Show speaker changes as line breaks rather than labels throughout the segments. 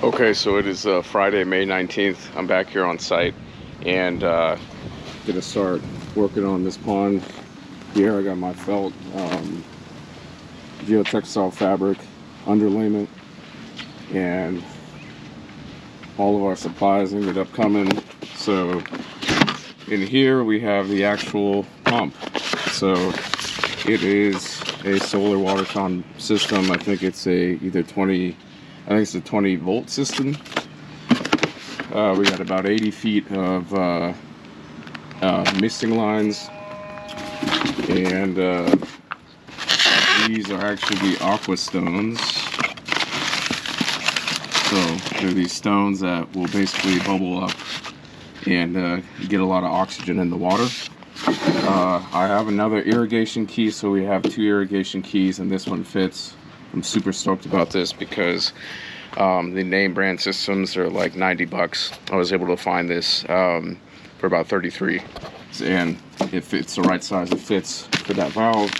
Okay, so it is Friday, May 19th. I'm back here on site and gonna start working on this pond here. I got my felt geotextile fabric underlayment, and all of our supplies ended up coming. So in here we have the actual pump. So it is a solar water con system. I think it's a 20 volt system. We got about 80 feet of misting lines, and these are actually the aqua stones. So they're these stones that will basically bubble up and get a lot of oxygen in the water. I have another irrigation key, so we have 2 irrigation keys, and this one fits. I'm super stoked about this because the name brand systems are like 90 bucks. I was able to find this for about 33, and it fits the right size. It fits for that valve.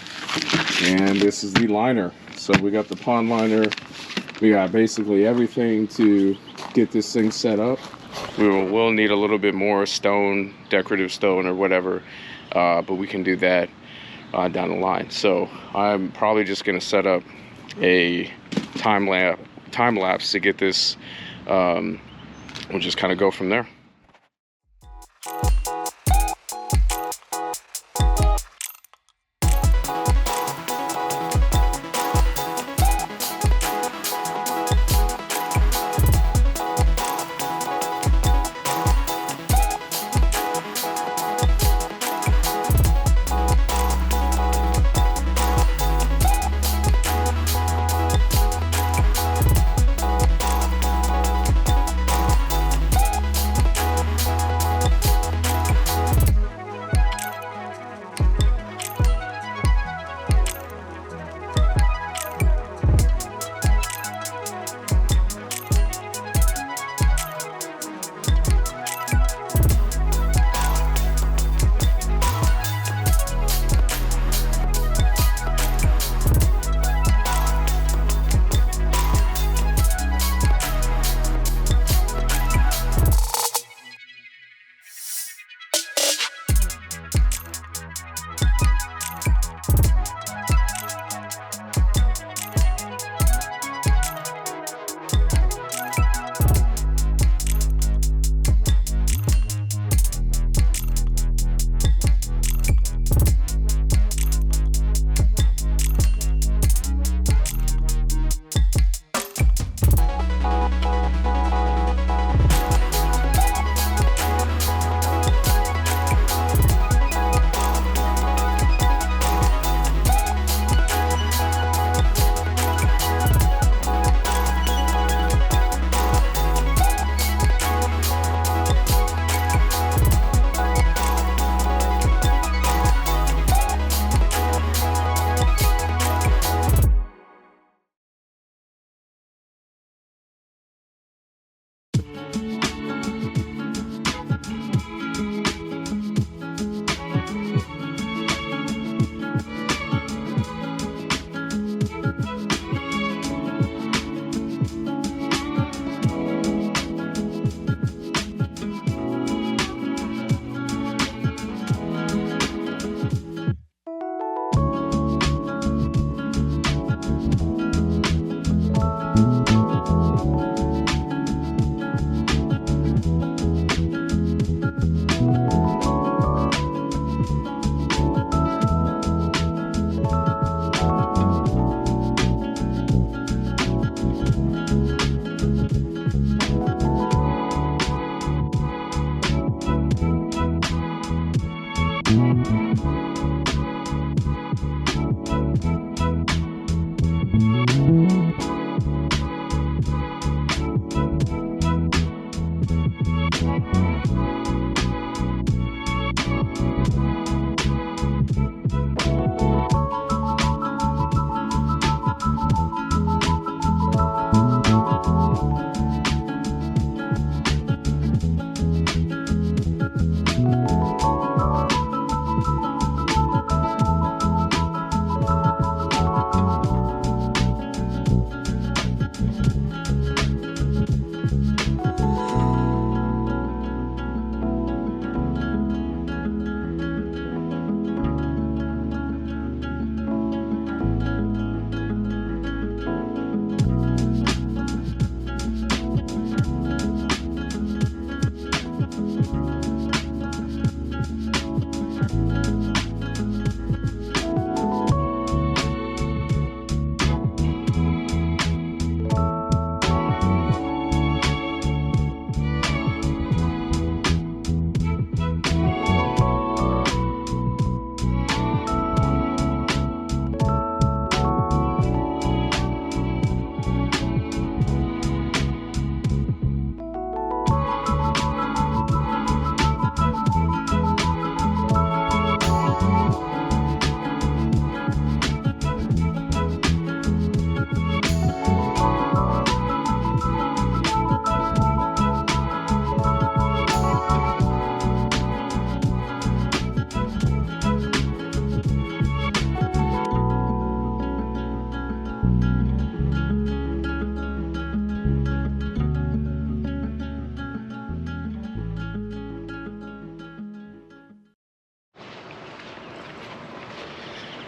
And this is the liner. So we got the pond liner. We got basically everything to get this thing set up. We'll need a little bit more stone, decorative stone or whatever, but we can do that down the line. So I'm probably just going to set up a time lapse to get this. We'll just kind of go from there.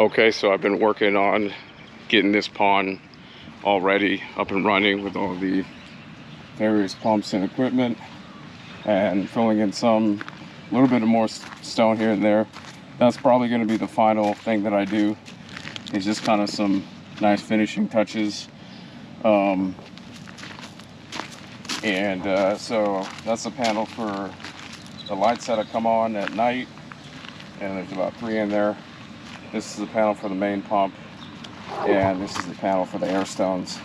Okay, so I've been working on getting this pond already up and running with all the various pumps and equipment, and filling in some little bit of more stone here and there. That's probably going to be the final thing that I do. It's just kind of some nice finishing touches. So that's the panel for the lights that come on at night, and there's about 3 in there. This is the panel for the main pump, and this is the panel for the air stones.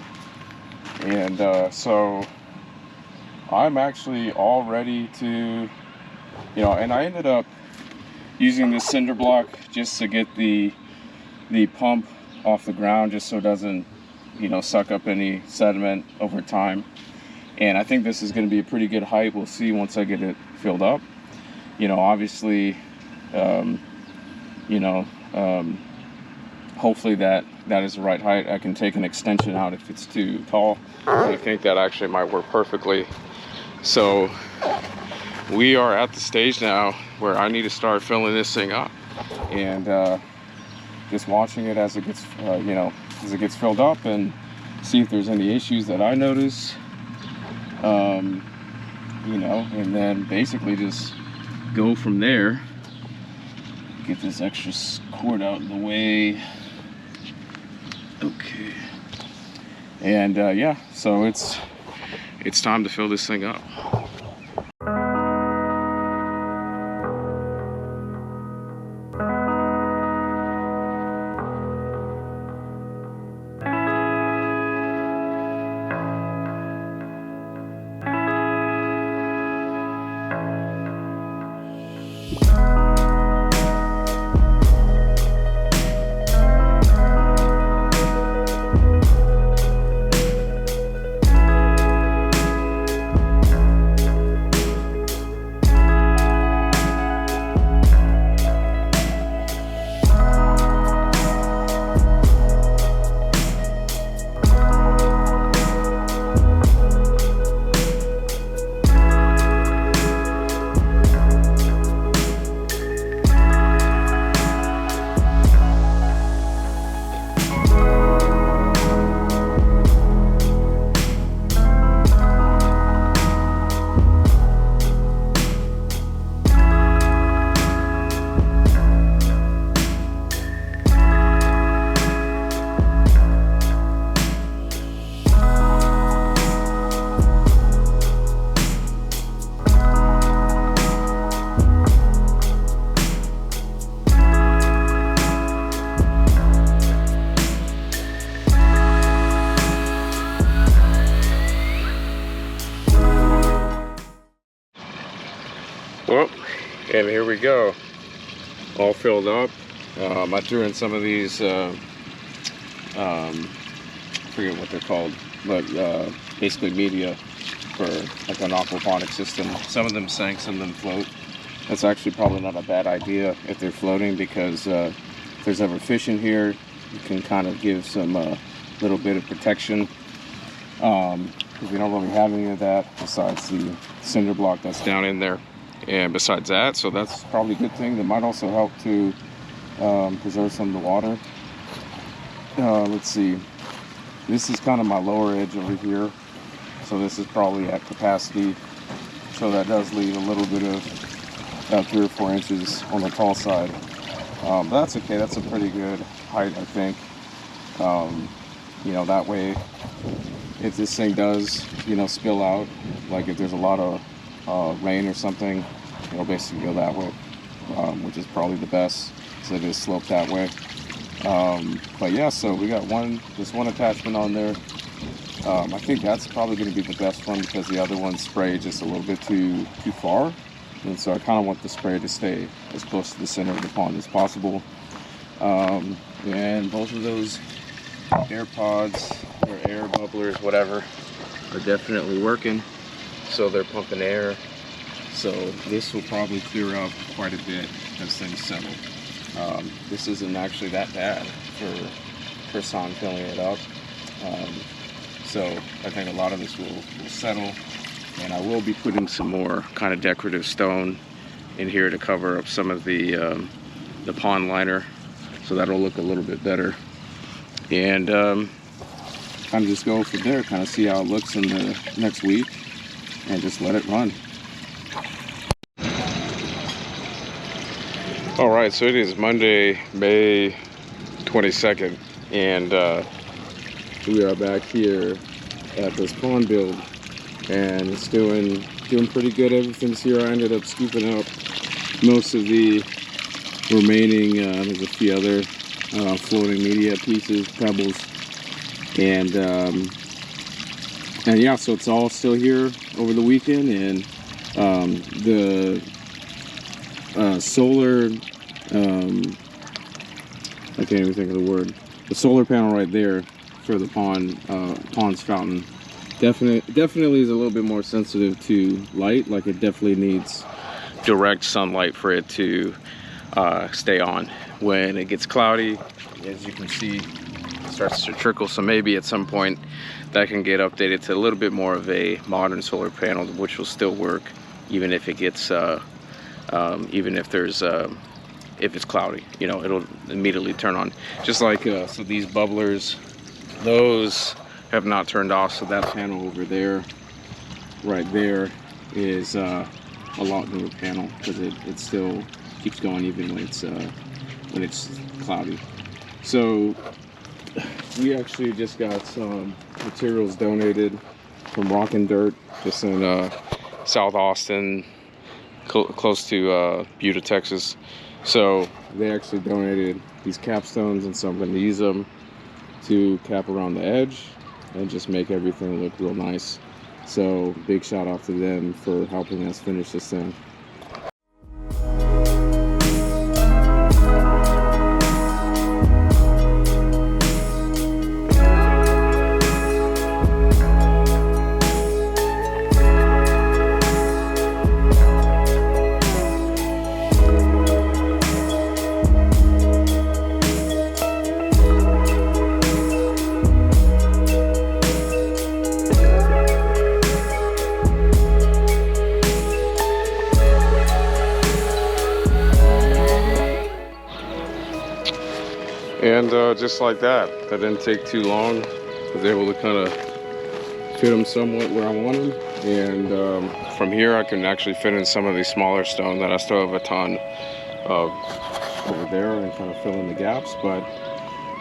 And so I'm actually all ready to, and I ended up using this cinder block just to get the pump off the ground, just so it doesn't, suck up any sediment over time. And I think this is going to be a pretty good height. We'll see once I get it filled up. Obviously, hopefully that is the right height. I can take an extension out if it's too tall. I think that actually might work perfectly. So we are at the stage now where I need to start filling this thing up, and just watching it as it gets, as it gets filled up, and see if there's any issues that I notice, and then basically just go from there. Get this extra cord out of the way. Okay. And yeah, so it's time to fill this thing up. Well, and here we go, all filled up. I threw in some of these, I forget what they're called, but basically media for like an aquaponic system. Some of them sank, some of them float. That's actually probably not a bad idea if they're floating, because if there's ever fish in here, you can kind of give some little bit of protection. Because we don't really have any of that besides the cinder block that's down in there. And besides that, so that's probably a good thing. That might also help to preserve some of the water. Let's see. This is kind of my lower edge over here. So this is probably at capacity. So that does leave a little bit of about 3 or 4 inches on the tall side. But that's okay. That's a pretty good height, I think. That way, if this thing does, spill out, like if there's a lot of rain or something, it'll basically go that way, which is probably the best, so it is sloped that way. But yeah, so we got this one attachment on there. I think that's probably going to be the best one, because the other one sprayed just a little bit too far, and so I kind of want the spray to stay as close to the center of the pond as possible. And both of those air pods or air bubblers, whatever, are definitely working. So they're pumping air. So this will probably clear up quite a bit as things settle. This isn't actually that bad for first time filling it up. So I think a lot of this will settle, and I will be putting some more kind of decorative stone in here to cover up some of the pond liner so that'll look a little bit better. And kind of just go from there, kind of see how it looks in the next week, and just let it run. All right, so it is Monday, May 22nd, and we are back here at this pond build, and it's doing pretty good. Everything's here. I ended up scooping up most of the remaining, there's a few other floating media pieces, pebbles, and yeah, so it's all still here over the weekend. And the solar, I can't even think of the word, the solar panel right there for the pond's fountain definitely is a little bit more sensitive to light. Like, it definitely needs direct sunlight for it to stay on. When it gets cloudy, as you can see, it starts to trickle. So maybe at some point that can get updated to a little bit more of a modern solar panel, which will still work even if it gets even if there's if it's cloudy, you know, it'll immediately turn on. Just like so these bubblers, those have not turned off, so that panel over there, right there, is a lot newer panel, because it still keeps going even when it's cloudy. So we actually just got some materials donated from Rock and Dirt, just in South Austin, close to Buda, Texas. So they actually donated these capstones, and so I'm going to use them to cap around the edge and just make everything look real nice. So big shout out to them for helping us finish this thing. And just like that didn't take too long. I was able to kind of fit them somewhat where I want them. And from here I can actually fit in some of these smaller stone that I still have a ton of over there, and kind of fill in the gaps. But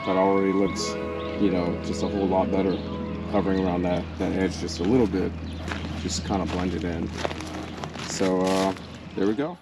that already looks, you know, just a whole lot better, covering around that edge just a little bit, just kind of blended in. So there we go.